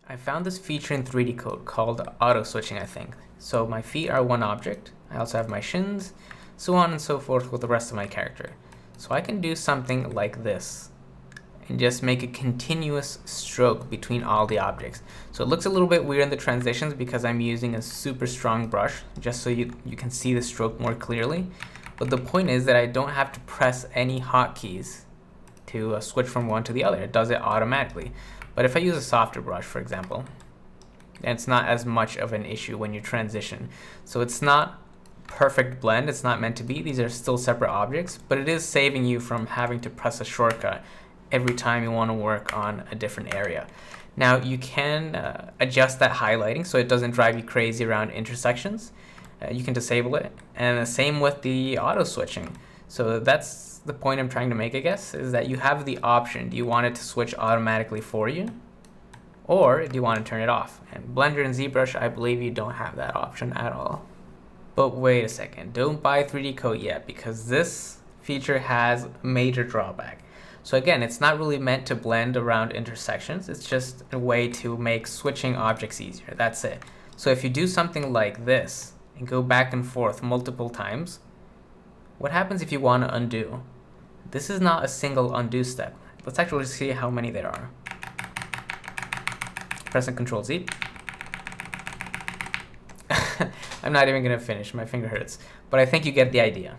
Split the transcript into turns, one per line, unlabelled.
I found this feature in 3D Code called auto switching, I think. So my feet are one object. I also have my shins, so on and so forth with the rest of my character. So I can do something like this and just make a continuous stroke between all the objects. So it looks a little bit weird in the transitions because I'm using a super strong brush just so you can see the stroke more clearly. But the point is that I don't have to press any hotkeys to switch from one to the other. It does it automatically. But if I use a softer brush, for example, then it's not as much of an issue when you transition. So it's not perfect blend. It's not meant to be. These are still separate objects, but it is saving you from having to press a shortcut every time you want to work on a different area. Now you can adjust that highlighting so it doesn't drive you crazy around intersections. You can disable it, and the same with the auto switching. So that's the point I'm trying to make, I guess, is that you have the option. Do you want it to switch automatically for you, or do you want to turn it off? And Blender and ZBrush, I believe you don't have that option at all. But wait a second, don't buy 3D Code yet, because this feature has a major drawback. So again, it's not really meant to blend around intersections. It's just a way to make switching objects easier. That's it. So if you do something like this and go back and forth multiple times, what happens if you want to undo? This is not a single undo step. Let's actually see how many there are. Pressing Control Z. I'm not even going to finish. My finger hurts. But I think you get the idea.